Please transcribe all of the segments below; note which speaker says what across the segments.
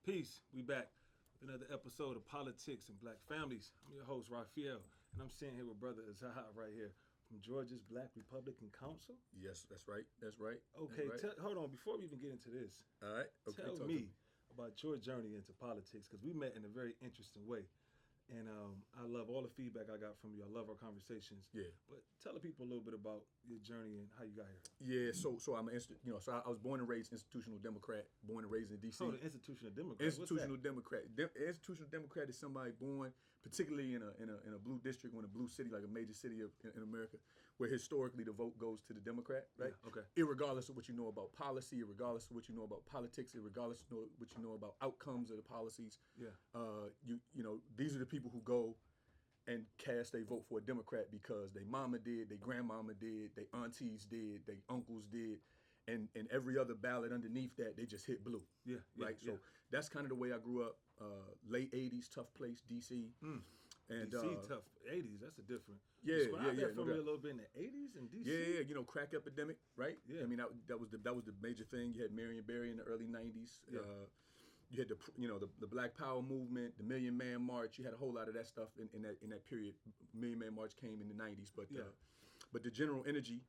Speaker 1: Peace. We back with another episode of Politics and Black Families. I'm your host, Raphael, and I'm sitting here with Brother Azad right here from Georgia's Black Republican Council.
Speaker 2: Yes, that's right. That's right.
Speaker 1: Okay,
Speaker 2: That's right.
Speaker 1: hold on. Before we even get into this,
Speaker 2: All right. Okay,
Speaker 1: tell
Speaker 2: talk to
Speaker 1: me about your journey into politics, because we met in a very interesting way. And I love all the feedback I got from you. I love our conversations.
Speaker 2: Yeah.
Speaker 1: But tell the people a little bit about your journey and how you got here.
Speaker 2: Yeah. So I'm I was born and raised institutional Democrat, born and raised in D.C.
Speaker 1: Oh, the institutional Democrat.
Speaker 2: Institutional Democrat. Institutional Democrat is somebody born, particularly in a blue district, or in a blue city, like a major city in America, where historically the vote goes to the Democrat, right?
Speaker 1: Yeah, okay.
Speaker 2: Irregardless of what you know about policy, regardless of what you know about politics, regardless of what you know about outcomes of the policies.
Speaker 1: Yeah.
Speaker 2: These are the people who go and cast a vote for a Democrat because they mama did, they grandmama did, they aunties did, they uncles did, and every other ballot underneath that, they just hit blue.
Speaker 1: Yeah,
Speaker 2: right? So that's kind of the way I grew up. Late 80s, tough place, D.C.
Speaker 1: And
Speaker 2: DC,
Speaker 1: tough 80s, that's a different.
Speaker 2: Yeah,
Speaker 1: Describe that
Speaker 2: no
Speaker 1: for me
Speaker 2: doubt.
Speaker 1: a little bit in the 80s in DC.
Speaker 2: Yeah, crack epidemic, right?
Speaker 1: Yeah.
Speaker 2: I mean, that was the major thing. You had Marion Barry in the early 90s.
Speaker 1: Yeah.
Speaker 2: You had the Black Power movement, the Million Man March. You had a whole lot of that stuff in that period. Million Man March came in the 90s, but the general energy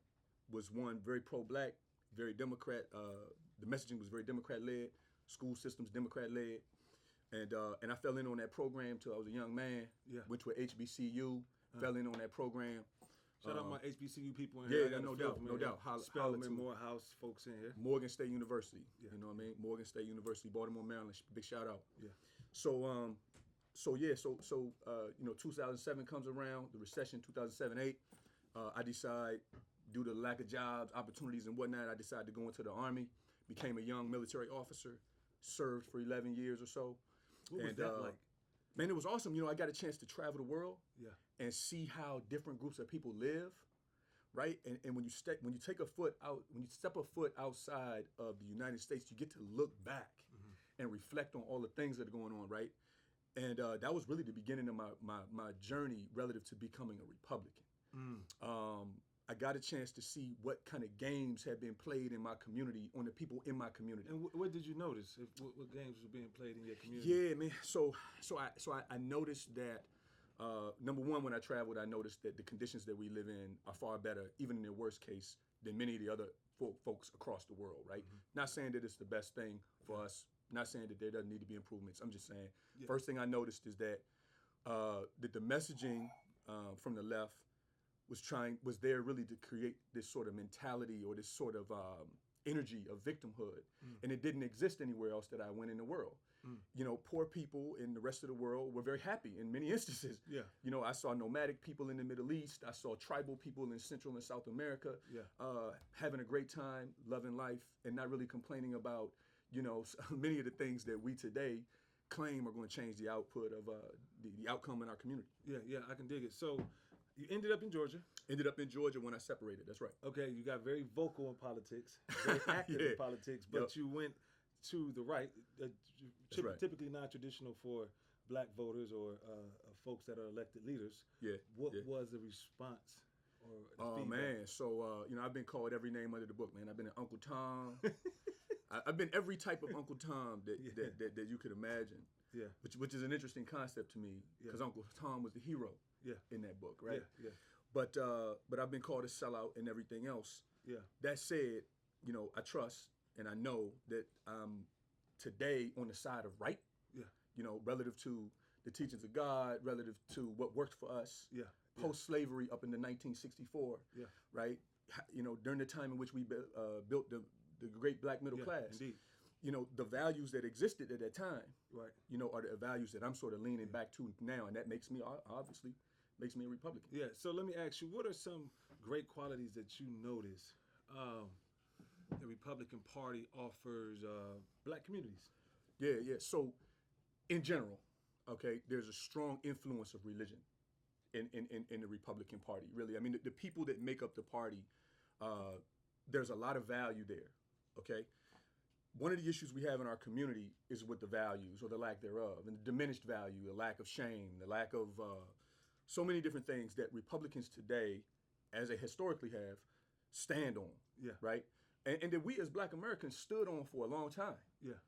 Speaker 2: was one very pro-black, very Democrat. The messaging was very Democrat-led. School systems Democrat-led, and I fell in on that program till I was a young man.
Speaker 1: Yeah.
Speaker 2: Went to a HBCU, fell in on that program.
Speaker 1: Shout out my HBCU people in here.
Speaker 2: Yeah, no doubt.
Speaker 1: Spelman, Morehouse folks in here.
Speaker 2: Morgan State University.
Speaker 1: Yeah.
Speaker 2: You know what I mean? Morgan State University, Baltimore, Maryland. Big shout out.
Speaker 1: Yeah.
Speaker 2: So 2007 comes around, the recession, 2007-8. I decide, due to lack of jobs, opportunities, and whatnot, I decided to go into the Army. Became a young military officer. Served for 11 years or so.
Speaker 1: What was that like?
Speaker 2: Man, it was awesome. I got a chance to travel the world.
Speaker 1: Yeah.
Speaker 2: And see how different groups of people live, right? And when you step a foot outside of the United States, you get to look back and reflect on all the things that are going on, right? And that was really the beginning of my journey relative to becoming a Republican. I got a chance to see what kind of games had been played in my community, on the people in my community.
Speaker 1: And what did you notice? What games were being played in your community?
Speaker 2: Yeah, man. So I noticed that. Number one, when I traveled, I noticed that the conditions that we live in are far better, even in their worst case, than many of the other folks across the world, right? Not saying that it's the best thing for us, not saying that there doesn't need to be improvements. I'm just saying, first thing I noticed is that the messaging from the left was there really to create this sort of mentality or this sort of energy of victimhood, and it didn't exist anywhere else that I went in the world. Poor people in the rest of the world were very happy in many instances.
Speaker 1: Yeah.
Speaker 2: I saw nomadic people in the Middle East. I saw tribal people in Central and South America having a great time, loving life, and not really complaining about, many of the things that we today claim are going to change the output of the outcome in our community.
Speaker 1: Yeah, I can dig it. So you ended up in Georgia.
Speaker 2: Ended up in Georgia when I separated. That's right.
Speaker 1: Okay, you got very vocal in politics, very active in politics, but you went to the right,
Speaker 2: right.
Speaker 1: Typically non-traditional for black voters or folks that are elected leaders.
Speaker 2: Yeah.
Speaker 1: What was the response or the feedback?
Speaker 2: Man, so I've been called every name under the book, man. I've been an Uncle Tom. I've been every type of Uncle Tom that you could imagine.
Speaker 1: Yeah.
Speaker 2: Which is an interesting concept to me, because Uncle Tom was the hero in that book, right?
Speaker 1: Yeah.
Speaker 2: But I've been called a sellout and everything else.
Speaker 1: Yeah.
Speaker 2: That said, I trust and I know that I'm today on the side of right.
Speaker 1: Yeah.
Speaker 2: Relative to the teachings of God, relative to what worked for us.
Speaker 1: Yeah.
Speaker 2: Post-slavery up into 1964.
Speaker 1: Yeah.
Speaker 2: Right. During the time in which we built the great black middle class.
Speaker 1: Indeed.
Speaker 2: The values that existed at that time.
Speaker 1: Right.
Speaker 2: Are the values that I'm sort of leaning back to now, and that makes me obviously makes me a Republican.
Speaker 1: Yeah. So let me ask you, what are some great qualities that you notice the Republican Party offers black communities?
Speaker 2: Yeah. So, in general, okay, there's a strong influence of religion in the Republican Party. Really, I mean, the people that make up the party, there's a lot of value there. Okay. One of the issues we have in our community is with the values or the lack thereof, and the diminished value, the lack of shame, the lack of so many different things that Republicans today, as they historically have, stand on.
Speaker 1: Yeah.
Speaker 2: Right. And that we as Black Americans stood on for a long time.
Speaker 1: Yeah.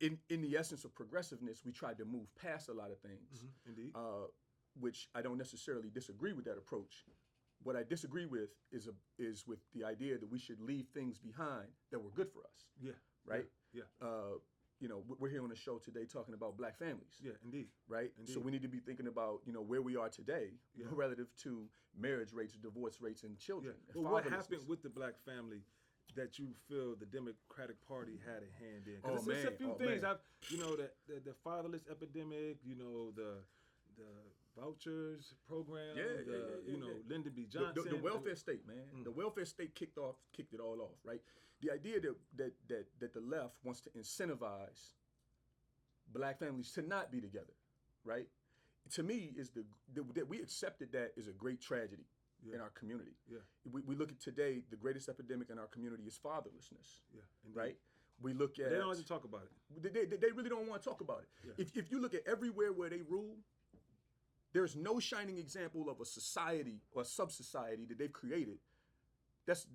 Speaker 2: in the essence of progressiveness, we tried to move past a lot of things,
Speaker 1: Indeed.
Speaker 2: which I don't necessarily disagree with that approach. What I disagree with is with the idea that we should leave things behind that were good for us.
Speaker 1: Yeah.
Speaker 2: Right.
Speaker 1: Yeah.
Speaker 2: We're here on the show today talking about black families.
Speaker 1: Yeah. Indeed.
Speaker 2: Right.
Speaker 1: Indeed.
Speaker 2: So we need to be thinking about where we are today relative to marriage rates, divorce rates, and children.
Speaker 1: Yeah. Well, what happened with the black family that you feel the Democratic Party had a hand in? Because there's a few things the fatherless epidemic, the vouchers program, Lyndon B. Johnson,
Speaker 2: the welfare state, man. The welfare state kicked it all off, right? The idea that the left wants to incentivize black families to not be together, right? To me, is that we accepted that is a great tragedy in our community.
Speaker 1: Yeah.
Speaker 2: We look at today, the greatest epidemic in our community is fatherlessness.
Speaker 1: Yeah. Indeed.
Speaker 2: Right. We look at.
Speaker 1: They don't like to talk about it.
Speaker 2: They really don't want to talk about it. Yeah. If you look at everywhere where they rule, there's no shining example of a society or sub-society that they've created. That's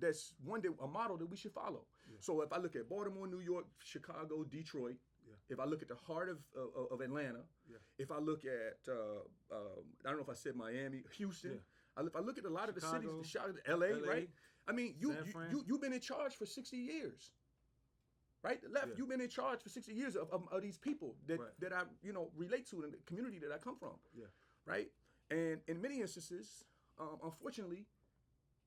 Speaker 2: a model that we should follow. Yeah. So if I look at Baltimore, New York, Chicago, Detroit, if I look at the heart of Atlanta, if I look at I don't know if I said Miami, Houston, if I look at a lot
Speaker 1: Chicago,
Speaker 2: of the cities, LA, right? I mean, you've been in charge for 60 years. Right, the left. You've been in charge for 60 years of these people that I relate to in the community that I come from.
Speaker 1: Yeah.
Speaker 2: Right, and in many instances, unfortunately,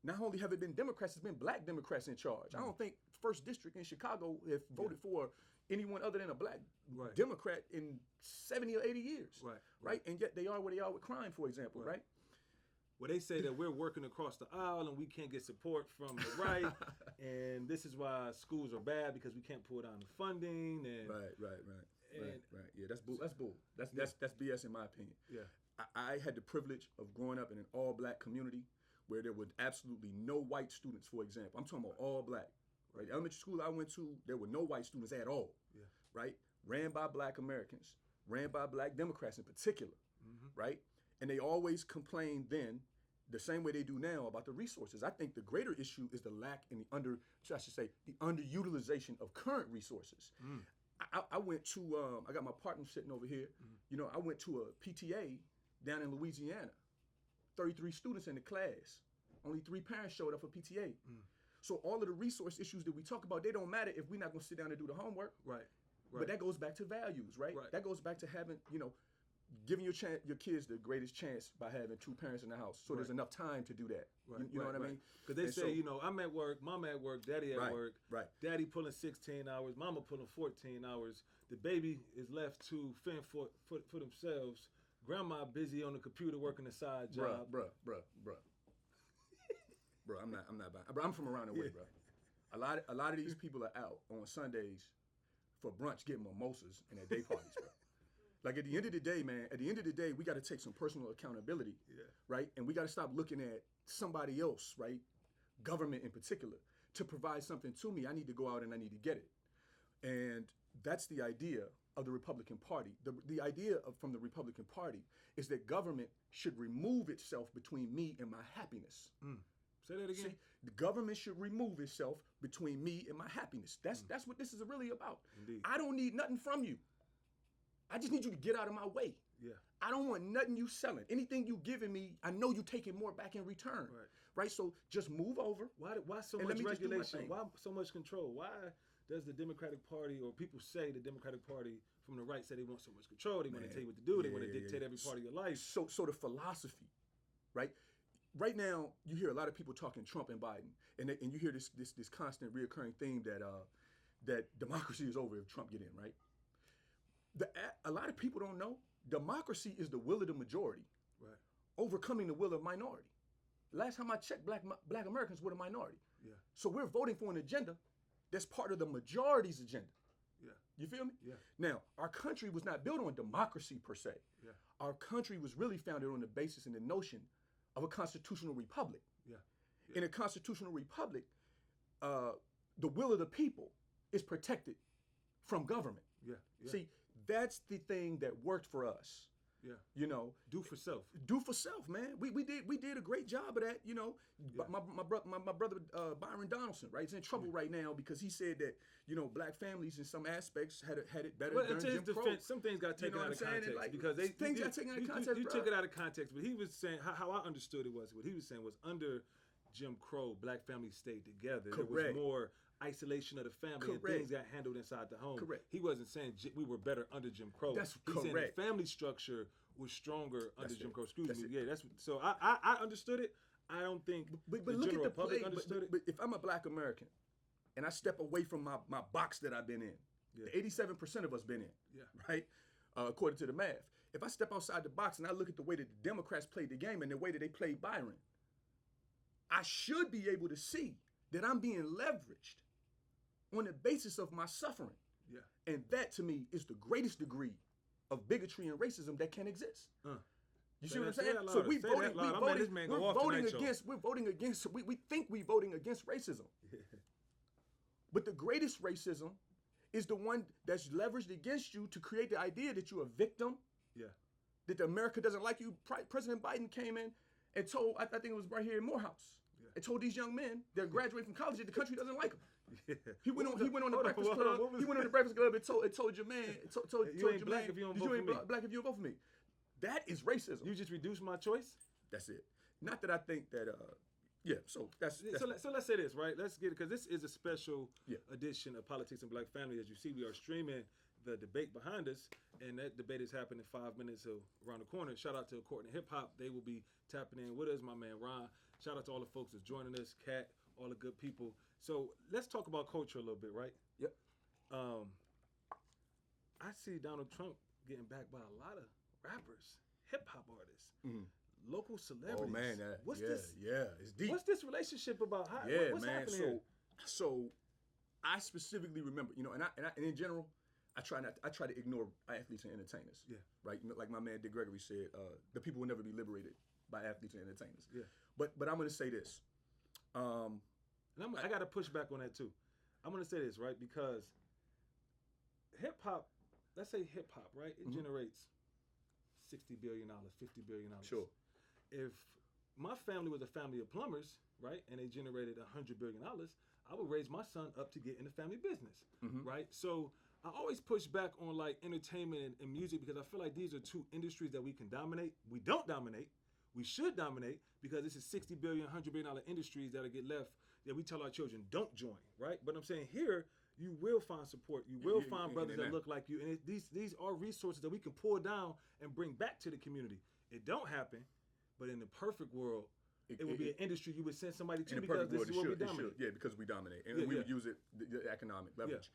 Speaker 2: not only have it been Democrats, it's been black Democrats in charge. I don't think First District in Chicago have voted for anyone other than a black Democrat in 70 or 80 years. Right, and yet they are where they are with crime, for example. Right.
Speaker 1: Well, they say that we're working across the aisle and we can't get support from the right, and this is why schools are bad because we can't pull down the funding. And
Speaker 2: right. Yeah, that's bull. That's BS in my opinion.
Speaker 1: Yeah.
Speaker 2: I had the privilege of growing up in an all-black community where there were absolutely no white students, for example. I'm talking about all black. Right? The elementary school I went to, there were no white students at all.
Speaker 1: Yeah.
Speaker 2: Right? Ran by black Americans, ran by black Democrats in particular. Right? And they always complained then, the same way they do now, about the resources. I think the greater issue is the lack in the underutilization of current resources. I went to, I got my partner sitting over here. I went to a PTA down in Louisiana, 33 students in the class. Only 3 parents showed up for PTA. So all of the resource issues that we talk about, they don't matter if we're not going to sit down and do the homework.
Speaker 1: Right.
Speaker 2: But that goes back to values, right? That goes back to having, giving your kids the greatest chance by having 2 parents in the house. So there's enough time to do that. You know what I mean?
Speaker 1: Because they say, I'm at work, mom at work, daddy at work.
Speaker 2: Right.
Speaker 1: Daddy pulling 16 hours, mama pulling 14 hours. The baby is left to fend for themselves. Grandma busy on the computer working a side job.
Speaker 2: Bruh. Bro, I'm not buying. I'm from around the way, bro. A lot of these people are out on Sundays for brunch getting mimosas and at day parties, bro. Like at the end of the day, man, we got to take some personal accountability, right? And we got to stop looking at somebody else, right? Government in particular, to provide something to me. I need to go out and I need to get it. And that's the idea of the Republican Party. The idea from the Republican Party is that government should remove itself between me and my happiness.
Speaker 1: Say that again.
Speaker 2: See, the government should remove itself between me and my happiness. That's what this is really about.
Speaker 1: Indeed.
Speaker 2: I don't need nothing from you. I just need you to get out of my way.
Speaker 1: Yeah.
Speaker 2: I don't want nothing you selling. Anything you giving me, I know you taking more back in return. Right? So just move over.
Speaker 1: Why so much regulation? Why so much control? Why does the Democratic Party, or people say the Democratic Party from the right, say they want so much control? They want to tell you what to do. They want to dictate every part of your life.
Speaker 2: So the philosophy, right? Right now, you hear a lot of people talking Trump and Biden, and you hear this constant reoccurring theme that democracy is over if Trump get in, right? A lot of people don't know democracy is the will of the majority, overcoming the will of minority. Last time I checked, black Americans were the minority.
Speaker 1: Yeah.
Speaker 2: So we're voting for an agenda that's part of the majority's agenda.
Speaker 1: Yeah.
Speaker 2: You feel me?
Speaker 1: Yeah.
Speaker 2: Now, our country was not built on democracy per se.
Speaker 1: Yeah.
Speaker 2: Our country was really founded on the basis and the notion of a constitutional republic.
Speaker 1: Yeah.
Speaker 2: In a constitutional republic, the will of the people is protected from government.
Speaker 1: Yeah.
Speaker 2: See, that's the thing that worked for us.
Speaker 1: Yeah.
Speaker 2: You know,
Speaker 1: do for self.
Speaker 2: Do for self, man. We did a great job of that. You know,
Speaker 1: Yeah.
Speaker 2: my brother Byron Donaldson, right? He's in trouble right now because he said that, you know, black families in some aspects had it better during Jim Crow.
Speaker 1: Some things got taken out of context,
Speaker 2: like,
Speaker 1: because
Speaker 2: things got taken out of context.
Speaker 1: You took it out of context, but he was saying how I understood it was what he was saying was under Jim Crow, black families stayed together.
Speaker 2: Correct.
Speaker 1: There was more isolation of the family, and things got handled inside the home.
Speaker 2: Correct.
Speaker 1: He wasn't saying we were better under Jim Crow.
Speaker 2: That's
Speaker 1: He's
Speaker 2: correct.
Speaker 1: saying the family structure was stronger under Jim Crow. Excuse me.
Speaker 2: It.
Speaker 1: Yeah, that's so I understood it. I don't think
Speaker 2: but
Speaker 1: the
Speaker 2: look
Speaker 1: general
Speaker 2: at the
Speaker 1: public
Speaker 2: play,
Speaker 1: understood it.
Speaker 2: But if I'm a black American and I step away from my box that I've been in, the 87% of us been in, right? According to the math. If I step outside the box and I look at the way that the Democrats played the game and the way that they played Byron, I should be able to see that I'm being leveraged on the basis of my suffering.
Speaker 1: Yeah. And
Speaker 2: that, to me, is the greatest degree of bigotry and racism that can exist. You see what I'm saying? So we think we voting against racism. But the greatest racism is the one that's leveraged against you to create the idea that you're a victim.
Speaker 1: Yeah.
Speaker 2: That America doesn't like you. President Biden came in and told, I think it was right here in Morehouse, and told these young men that graduate from college that the country doesn't like them. Yeah. He went on the Breakfast Club. He went on the Breakfast Club and told your man,
Speaker 1: you ain't black if you don't
Speaker 2: vote for me. That is racism.
Speaker 1: You just reduce my choice.
Speaker 2: That's it. Not that I think that. So that's
Speaker 1: so let's say this, right? Let's get it, because this is a special edition of Politics and Black Family. As you see, we are streaming the debate behind us, and that debate is happening 5 minutes around the corner. Shout out to Courtney Hip Hop. They will be tapping in with us. My man Ron. Shout out to all the folks that's joining us. Kat, all the good people. So let's talk about culture a little bit, right?
Speaker 2: Yep.
Speaker 1: I see Donald Trump getting backed by a lot of rappers, hip hop artists, local celebrities.
Speaker 2: Oh man,
Speaker 1: what's this?
Speaker 2: Yeah, it's deep.
Speaker 1: What's this relationship about? What's happening here?
Speaker 2: So I specifically remember, you know, and in general, I try to ignore athletes and entertainers.
Speaker 1: Yeah.
Speaker 2: Right. Like my man Dick Gregory said, the people will never be liberated by athletes and entertainers.
Speaker 1: Yeah.
Speaker 2: But I'm gonna say this.
Speaker 1: And I got to push back on that too. I'm gonna say this, right? Because hip hop, let's say hip hop, right? It generates $60 billion, $50 billion.
Speaker 2: Sure.
Speaker 1: If my family was a family of plumbers, right, and they generated $100 billion, I would raise my son up to get in the family business, right? So I always push back on like entertainment and music, because I feel like these are two industries that we can dominate. We don't dominate. We should dominate, because this is $60 billion, $100 billion industries that'll get left that we tell our children don't join, right? But I'm saying here, you will find support. You will find brothers that look like you. And these are resources that we can pull down and bring back to the community. It don't happen, but in the perfect world, it would be an industry you would send somebody to, because this is what we dominate.
Speaker 2: Yeah, because we dominate. And we would use it, the economic leverage.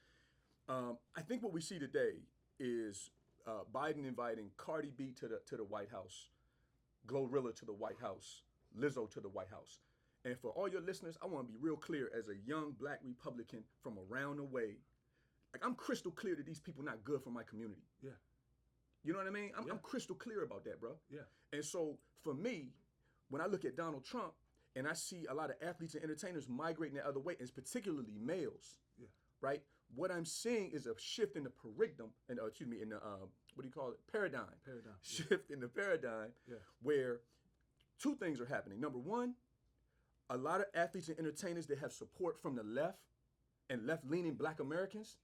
Speaker 2: Yeah. I think what we see today is Biden inviting Cardi B to the White House, Glorilla to the White House, Lizzo to the White House. And for all your listeners, I want to be real clear as a young black Republican from around the way. Like, I'm crystal clear that these people not good for my community.
Speaker 1: Yeah.
Speaker 2: You know what I mean? I'm crystal clear about that, bro.
Speaker 1: Yeah.
Speaker 2: And so for me, when I look at Donald Trump and I see a lot of athletes and entertainers migrating the other way, and particularly males, right? What I'm seeing is a shift in the paradigm, in the what do you call it? Paradigm. Shift in the paradigm, where two things are happening. Number one, a lot of athletes and entertainers that have support from the left and left-leaning black Americans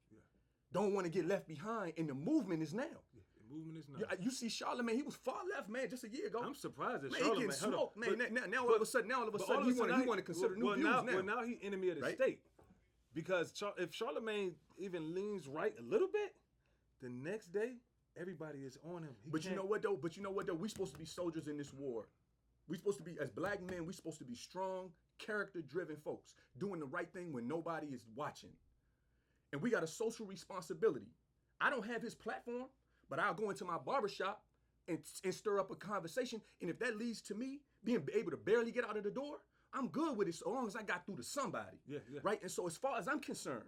Speaker 2: don't want to get left behind, and the movement is now.
Speaker 1: Yeah, the movement is now.
Speaker 2: You see Charlamagne, he was far left, man, just a year ago.
Speaker 1: I'm surprised that
Speaker 2: Charlamagne getting smoked, man. Now all of a sudden he want to consider new views now.
Speaker 1: Well, now he enemy of the state. Because if Charlamagne even leans right a little bit, the next day, everybody is on him.
Speaker 2: You know what though? We're supposed to be soldiers in this war. We're supposed to be, as black men, we're supposed to be strong, character-driven folks, doing the right thing when nobody is watching. And we got a social responsibility. I don't have his platform, but I'll go into my barbershop and stir up a conversation. And if that leads to me being able to barely get out of the door, I'm good with it, so long as I got through to somebody. Right? And so as far as I'm concerned,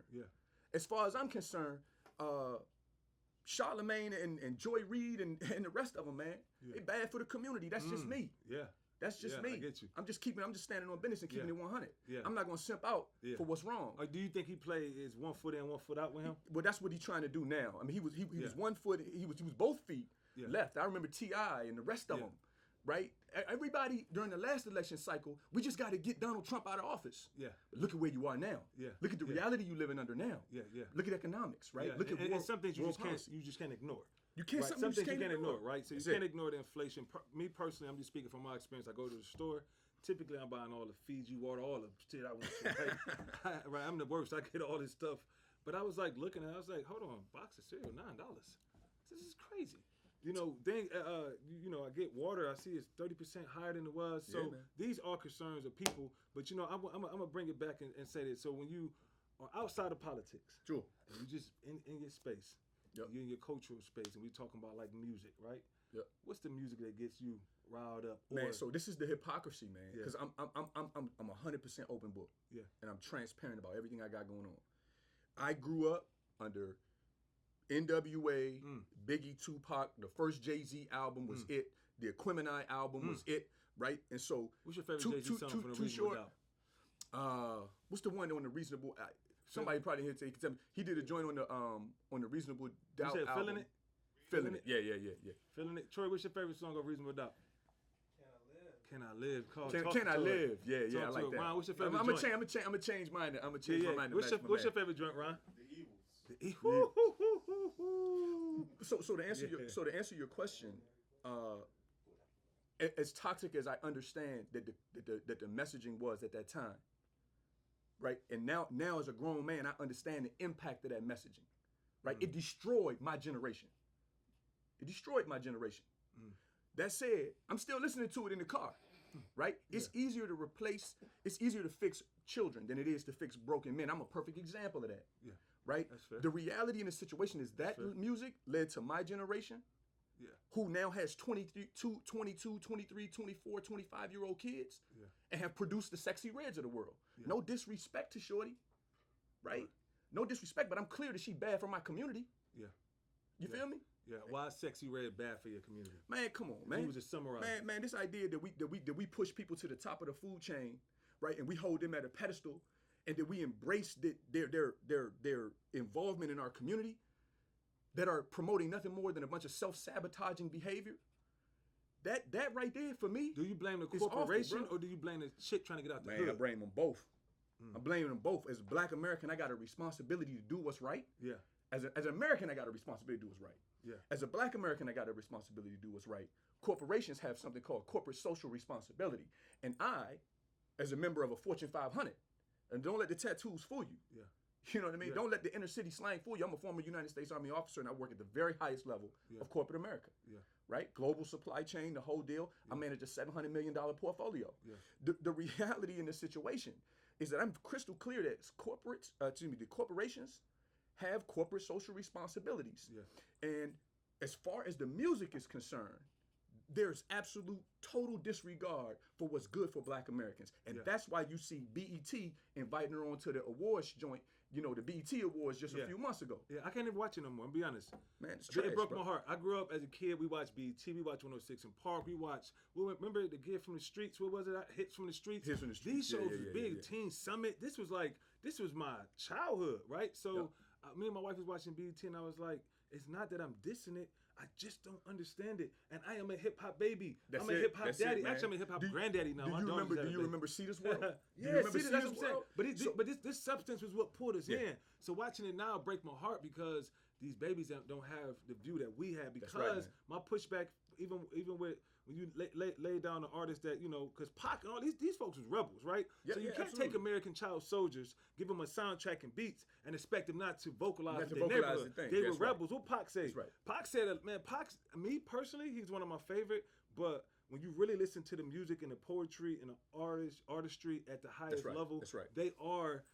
Speaker 2: Charlamagne and Joy Reid and the rest of them, man, they bad for the community. That's just me.
Speaker 1: Yeah.
Speaker 2: That's just me.
Speaker 1: I get you.
Speaker 2: I'm just standing on business and keeping it 100.
Speaker 1: Yeah.
Speaker 2: I'm not gonna simp out for what's wrong.
Speaker 1: Do you think he is 1 foot in, 1 foot out with him?
Speaker 2: Well, that's what he's trying to do now. I mean, he was 1 foot. He was both feet. left. I remember T.I. and the rest of them, right? Everybody during the last election cycle, we just got to get Donald Trump out of office.
Speaker 1: Yeah.
Speaker 2: Look at where you are now.
Speaker 1: Yeah.
Speaker 2: Look at the reality you living under now.
Speaker 1: Yeah.
Speaker 2: Look at economics, right?
Speaker 1: Yeah.
Speaker 2: Look at
Speaker 1: and some things you just can't ignore.
Speaker 2: You can't.
Speaker 1: Right? Some things you can't ignore, right? So you can't ignore the inflation. Me personally, I'm just speaking from my experience. I go to the store. Typically, I'm buying all the Fiji water, all the shit I want to. Right? Right? I'm the worst. I get all this stuff. But I was like looking at it. I was like, hold on, box of cereal, $9. This is crazy. You know, I get water. I see it's 30% higher than it was. So these are concerns of people. But you know, I'm gonna bring it back and say this. So when you are outside of politics,
Speaker 2: and
Speaker 1: you just in your space, you're in your cultural space, and we talking about like music, right?
Speaker 2: Yep.
Speaker 1: What's the music that gets you riled up?
Speaker 2: Man, so this is the hypocrisy, man. Because I'm 100% open book.
Speaker 1: Yeah.
Speaker 2: And I'm transparent about everything I got going on. I grew up under NWA, Biggie, Tupac. The first Jay-Z album was it. The Aquemini album was it, right? And so,
Speaker 1: what's your favorite Jay-Z song from the Reasonable Doubt?
Speaker 2: What's the one on the Reasonable? Somebody probably here can tell me. He did a joint on the Reasonable Doubt
Speaker 1: album.
Speaker 2: Feeling It. Feeling It. Yeah.
Speaker 1: Feeling It. Troy, what's your favorite song of Reasonable Doubt? Can I live?
Speaker 2: Can I live? Yeah, I like that.
Speaker 1: Ron, what's your favorite
Speaker 2: joint?
Speaker 1: I'm
Speaker 2: gonna change mine. I'm gonna change my mind.
Speaker 1: What's your favorite joint, Ron?
Speaker 3: The Eagles.
Speaker 2: So to answer your question, as toxic as I understand that the messaging was at that time, right? And now as a grown man, I understand the impact of that messaging, right? It destroyed my generation. That said, I'm still listening to it in the car, right? It's easier to fix children than it is to fix broken men. I'm a perfect example of that.
Speaker 1: Yeah.
Speaker 2: Right?
Speaker 1: That's fair.
Speaker 2: The reality in the situation is that music led to my generation, who now has 22, 23, 24, 25-year-old kids, and have produced the Sexy Reds of the world. Yeah. No disrespect to Shorty, right? No disrespect, but I'm clear that she bad for my community.
Speaker 1: Yeah.
Speaker 2: You feel me?
Speaker 1: Yeah. Why is Sexy Red bad for your community?
Speaker 2: Man, come on, man.
Speaker 1: He was just summarizing.
Speaker 2: Man, this idea that we push people to the top of the food chain, right, and we hold them at a pedestal, and that we embrace their involvement in our community, that are promoting nothing more than a bunch of self-sabotaging behavior. That right there for me.
Speaker 1: Do you blame the corporation or do you blame the chick trying to get out the hood?
Speaker 2: I blame them both. I'm blaming them both. As a Black American, I got a responsibility to do what's right.
Speaker 1: Yeah.
Speaker 2: As an American, I got a responsibility to do what's right.
Speaker 1: Yeah.
Speaker 2: As a Black American, I got a responsibility to do what's right. Corporations have something called corporate social responsibility. And I, as a member of a Fortune 500, and don't let the tattoos fool you.
Speaker 1: Yeah.
Speaker 2: You know what I mean? Yeah. Don't let the inner city slang fool you. I'm a former United States Army officer, and I work at the very highest level of corporate America.
Speaker 1: Yeah.
Speaker 2: Right? Global supply chain, the whole deal. I manage a $700 million portfolio.
Speaker 1: Yeah.
Speaker 2: The reality in this situation is that I'm crystal clear that the corporations have corporate social responsibilities.
Speaker 1: Yeah.
Speaker 2: And as far as the music is concerned, there's absolute total disregard for what's good for Black Americans. And that's why you see BET inviting her onto the awards joint, the BET Awards just a few months ago.
Speaker 1: Yeah, I can't even watch it no more, I'll be honest.
Speaker 2: Man, it's trash,
Speaker 1: it broke my heart. I grew up as a kid, we watched BET, we watched 106 in Park, remember the Gift from the Streets, what was it? Hits from the Streets?
Speaker 2: Hits from the Streets.
Speaker 1: These shows was big, Teen Summit. This was my childhood, right? So me and my wife was watching BET and I was like, it's not that I'm dissing it, I just don't understand it. And I am a hip hop baby. I'm a hip hop daddy. Actually, I'm a hip hop granddaddy now.
Speaker 2: Do you remember Cedar's World?
Speaker 1: Yeah, that's what I'm saying. But this substance was what pulled us in. So watching it now break my heart because these babies don't have the view that we have. Because my pushback, even with when you lay down the artists that because Pac and all these folks was rebels, right? So you can't take American Child Soldiers, give them a soundtrack and beats, and expect them not to vocalize their neighborhood. They were rebels. What Pac say? Pac said, man, me personally, he's one of my favorite. But when you really listen to the music and the poetry and the artistry at the highest level, they are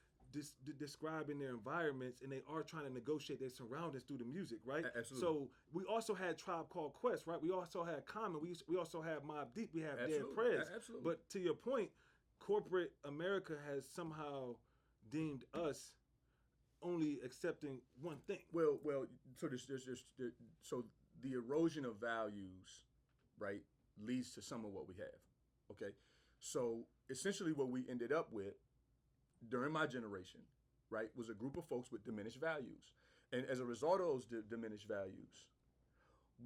Speaker 1: describing their environments and they are trying to negotiate their surroundings through the music, right?
Speaker 2: Absolutely.
Speaker 1: So we also had Tribe Called Quest, right? We also had Common. We also had Mobb Deep. We have Dead Prez.
Speaker 2: Absolutely.
Speaker 1: But to your point, corporate America has somehow deemed us only accepting one thing.
Speaker 2: Well. So so the erosion of values, right, leads to some of what we have. Okay, so essentially what we ended up with during my generation, right, was a group of folks with diminished values. And as a result of those diminished values,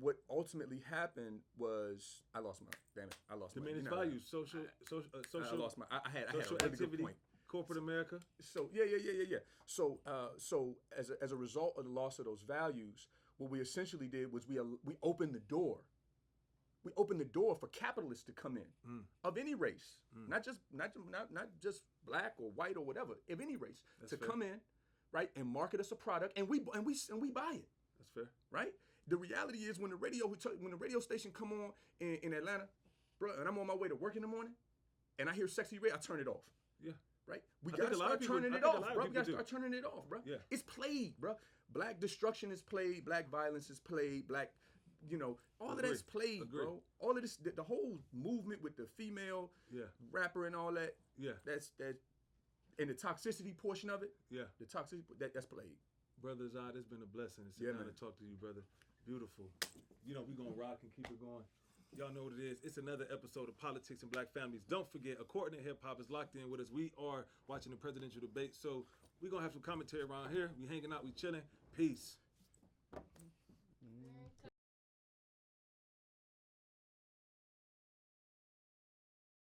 Speaker 2: what ultimately happened was I lost my
Speaker 1: diminished values, social.
Speaker 2: I lost my. I had a really
Speaker 1: activity,
Speaker 2: good point.
Speaker 1: Corporate America.
Speaker 2: So So as a result of the loss of those values, what we essentially did was we opened the door. We opened the door for capitalists to come in of any race, not just black or white or whatever, of any race. That's to fair. Come in, right, and market us a product, and we buy it.
Speaker 1: That's fair,
Speaker 2: right? The reality is when the radio station come on in Atlanta, bro, and I'm on my way to work in the morning, and I hear Sexy Red, I turn it off.
Speaker 1: Yeah.
Speaker 2: Right? We gotta start turning it off, bro. We gotta start turning it off, bro.
Speaker 1: Yeah.
Speaker 2: It's played, bro. Black destruction is played, black violence is played, black, all of that's played, bro. All of this, the whole movement with the female rapper and all that.
Speaker 1: Yeah.
Speaker 2: That's and the toxicity portion of it.
Speaker 1: Yeah.
Speaker 2: The toxicity that's played.
Speaker 1: Brother Azad, it's been a blessing to sit down and talk to you, brother. Beautiful. We're gonna rock and keep it going. Y'all know what it is. It's another episode of Politics and Black Families. Don't forget, According to Hip Hop is locked in with us. We are watching the presidential debate, so we're gonna have some commentary around here. We hanging out, we chilling. Peace.